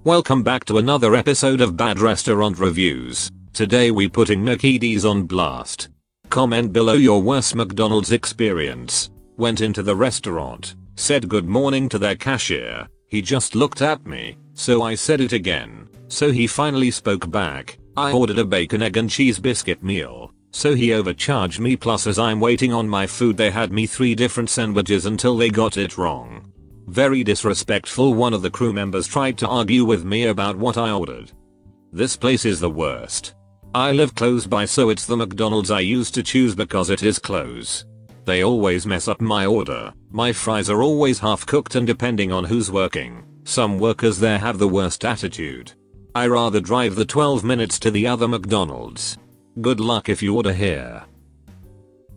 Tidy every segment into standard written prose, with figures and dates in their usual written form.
Welcome back to another episode of Bad Restaurant Reviews. Today we putting McD's on blast. Comment below your worst McDonald's experience. Went into the restaurant, said good morning to their cashier. He just looked at me, so I said it again. So he finally spoke back. I ordered a bacon, egg and cheese biscuit meal. So he overcharged me, plus as I'm waiting on my food they had me 3 different sandwiches until they got it wrong. Very disrespectful. One of the crew members tried to argue with me about what I ordered. This place is the worst. I live close by, so it's the McDonald's I used to choose because it is close. They always mess up my order. My fries are always half cooked, and depending on who's working, some workers there have the worst attitude. I rather drive the 12 minutes to the other McDonald's. Good luck if you order here.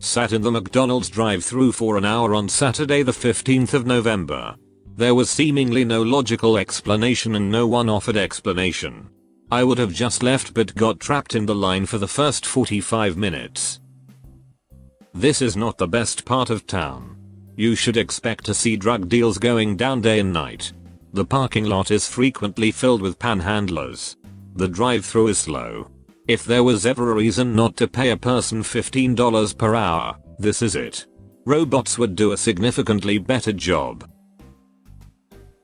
Sat in the McDonald's drive-thru for an hour on Saturday the 15th of November. There was seemingly no logical explanation and no one offered explanation. I would have just left but got trapped in the line for the first 45 minutes. This is not the best part of town. You should expect to see drug deals going down day and night. The parking lot is frequently filled with panhandlers. The drive-thru is slow. If there was ever a reason not to pay a person $15 per hour, this is it. Robots would do a significantly better job.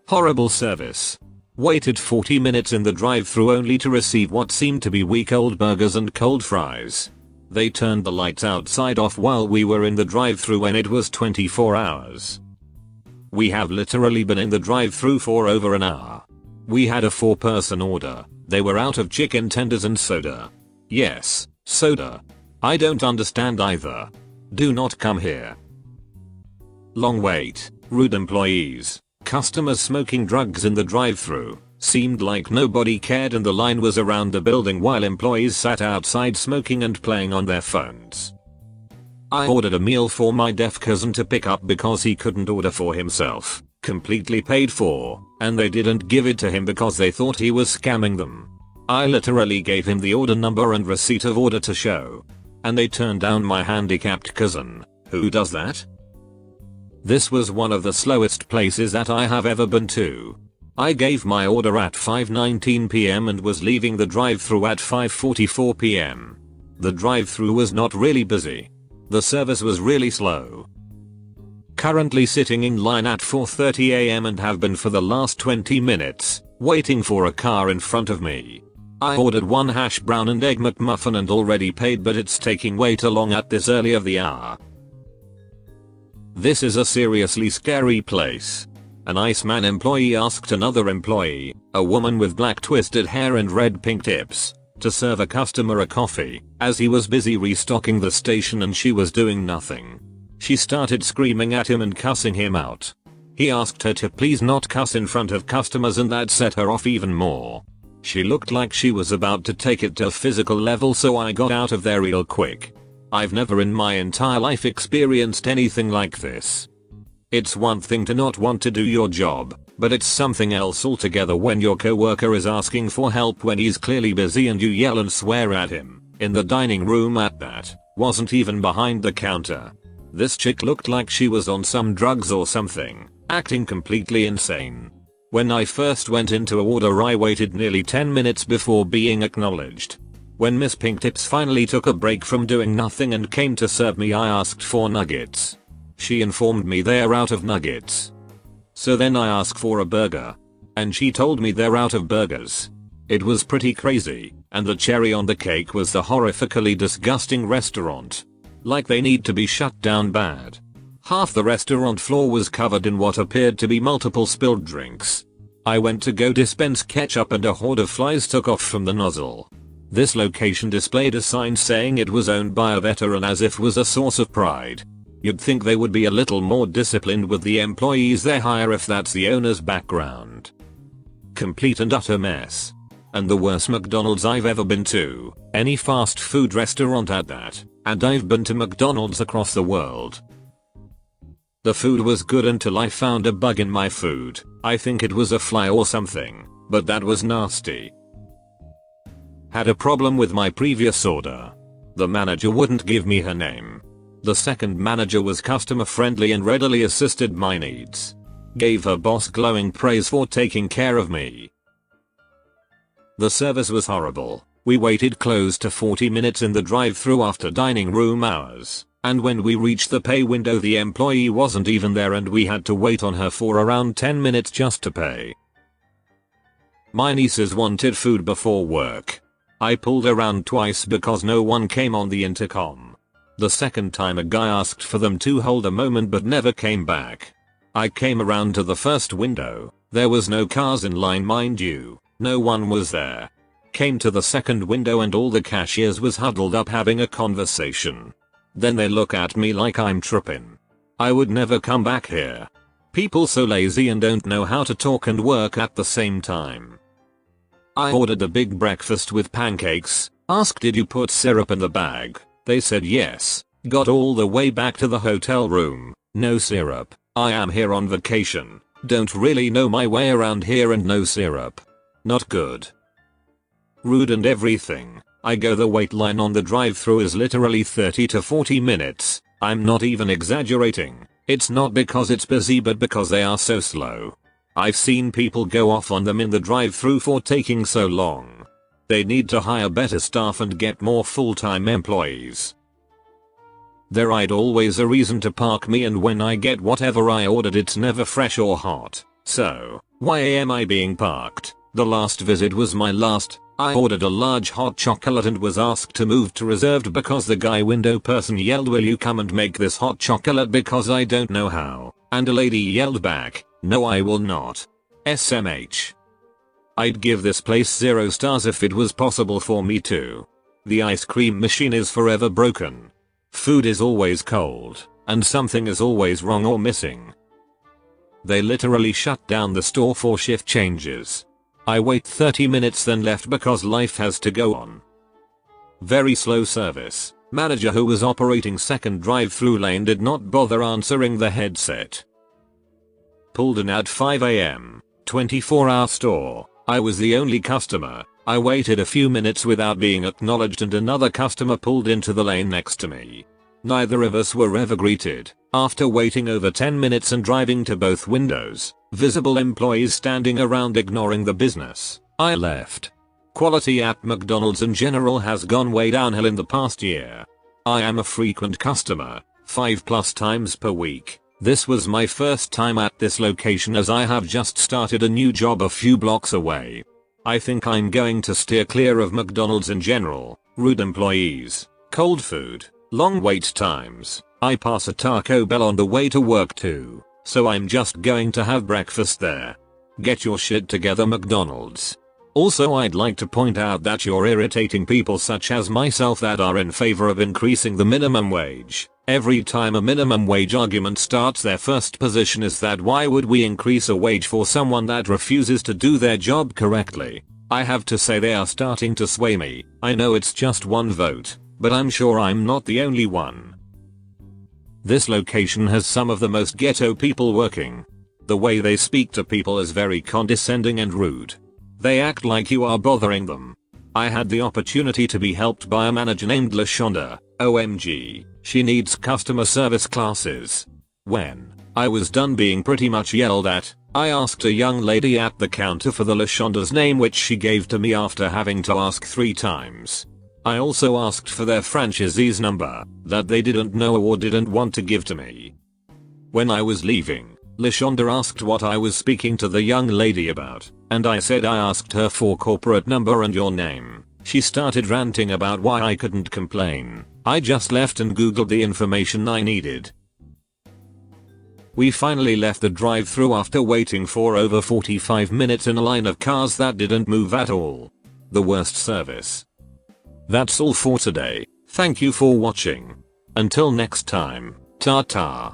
Horrible service. Waited 40 minutes in the drive-thru only to receive what seemed to be weak old burgers and cold fries. They turned the lights outside off while we were in the drive-thru when it was 24 hours. We have literally been in the drive-thru for over an hour. We had a 4-person order. They were out of chicken tenders and soda. Yes, soda. I don't understand either. Do not come here. Long wait, rude employees, customers smoking drugs in the drive-thru. Seemed like nobody cared, and the line was around the building while employees sat outside smoking and playing on their phones. I ordered a meal for my deaf cousin to pick up because he couldn't order for himself. Completely paid for, and they didn't give it to him because they thought he was scamming them. I literally gave him the order number and receipt of order to show. And they turned down my handicapped cousin. Who does that? This was one of the slowest places that I have ever been to. I gave my order at 5:19 PM and was leaving the drive-thru at 5:44 PM. The drive-thru was not really busy. The service was really slow. Currently sitting in line at 4:30 AM and have been for the last 20 minutes, waiting for a car in front of me. I ordered 1 hash brown and egg McMuffin and already paid, but it's taking way too long at this early of the hour. This is a seriously scary place. An Iceman employee asked another employee, a woman with black twisted hair and red pink tips, to serve a customer a coffee, as he was busy restocking the station and she was doing nothing. She started screaming at him and cussing him out. He asked her to please not cuss in front of customers, and that set her off even more. She looked like she was about to take it to a physical level, so I got out of there real quick. I've never in my entire life experienced anything like this. It's one thing to not want to do your job, but it's something else altogether when your coworker is asking for help when he's clearly busy and you yell and swear at him, in the dining room at that, wasn't even behind the counter. This chick looked like she was on some drugs or something, acting completely insane. When I first went in to order I waited nearly 10 minutes before being acknowledged. When Miss Pink Tips finally took a break from doing nothing and came to serve me, I asked for nuggets. She informed me they're out of nuggets. So then I asked for a burger. And she told me they're out of burgers. It was pretty crazy, and the cherry on the cake was the horrifically disgusting restaurant. Like they need to be shut down bad. Half the restaurant floor was covered in what appeared to be multiple spilled drinks. I went to go dispense ketchup and a horde of flies took off from the nozzle. This location displayed a sign saying it was owned by a veteran, as if was a source of pride. You'd think they would be a little more disciplined with the employees they hire if that's the owner's background. Complete and utter mess. And the worst McDonald's I've ever been to, any fast food restaurant at that, and I've been to McDonald's across the world. The food was good until I found a bug in my food. I think it was a fly or something, but that was nasty. Had a problem with my previous order. The manager wouldn't give me her name. The second manager was customer friendly and readily assisted my needs. Gave her boss glowing praise for taking care of me. The service was horrible. We waited close to 40 minutes in the drive-thru after dining room hours, and when we reached the pay window the employee wasn't even there and we had to wait on her for around 10 minutes just to pay. My nieces wanted food before work. I pulled around twice because no one came on the intercom. The second time a guy asked for them to hold a moment but never came back. I came around to the first window. There was no cars in line, mind you. No one was there. Came to the second window and all the cashiers was huddled up having a conversation. Then they look at me like I'm tripping. I would never come back here. People so lazy and don't know how to talk and work at the same time. I ordered a big breakfast with pancakes. Asked did you put syrup in the bag? They said yes. Got all the way back to the hotel room. No syrup. I am here on vacation. Don't really know my way around here and no syrup. Not good. Rude and everything. I go the wait line on the drive-thru is literally 30 to 40 minutes. I'm not even exaggerating. It's not because it's busy but because they are so slow. I've seen people go off on them in the drive-thru for taking so long. They need to hire better staff and get more full-time employees. There ain't always a reason to park me and when I get whatever I ordered it's never fresh or hot. So, why am I being parked? The last visit was my last. I ordered a large hot chocolate and was asked to move to reserved because the guy window person yelled will you come and make this hot chocolate because I don't know how, and a lady yelled back, no I will not. SMH. I'd give this place 0 stars if it was possible for me to. The ice cream machine is forever broken. Food is always cold, and something is always wrong or missing. They literally shut down the store for shift changes. I wait 30 minutes then left because life has to go on. Very slow service. Manager who was operating second drive-thru lane did not bother answering the headset. Pulled in at 5 AM. 24-hour store. I was the only customer. I waited a few minutes without being acknowledged and another customer pulled into the lane next to me. Neither of us were ever greeted. After waiting over 10 minutes and driving to both windows, visible employees standing around ignoring the business, I left. Quality at McDonald's in general has gone way downhill in the past year. I am a frequent customer, 5+ times per week. This was my first time at this location as I have just started a new job a few blocks away. I think I'm going to steer clear of McDonald's in general. Rude employees, cold food, long wait times. I pass a Taco Bell on the way to work too, so I'm just going to have breakfast there. Get your shit together, McDonald's. Also, I'd like to point out that you're irritating people such as myself that are in favor of increasing the minimum wage. Every time a minimum wage argument starts, their first position is that why would we increase a wage for someone that refuses to do their job correctly? I have to say they are starting to sway me. I know it's just one vote, but I'm sure I'm not the only one. This location has some of the most ghetto people working. The way they speak to people is very condescending and rude. They act like you are bothering them. I had the opportunity to be helped by a manager named LaShonda. OMG, she needs customer service classes. When I was done being pretty much yelled at, I asked a young lady at the counter for the LaShonda's name, which she gave to me after having to ask 3 times. I also asked for their franchisee's number that they didn't know or didn't want to give to me. When I was leaving, LaShonda asked what I was speaking to the young lady about, and I said I asked her for corporate number and your name. She started ranting about why I couldn't complain. I just left and googled the information I needed. We finally left the drive-thru after waiting for over 45 minutes in a line of cars that didn't move at all. The worst service. That's all for today. Thank you for watching. Until next time, ta-ta.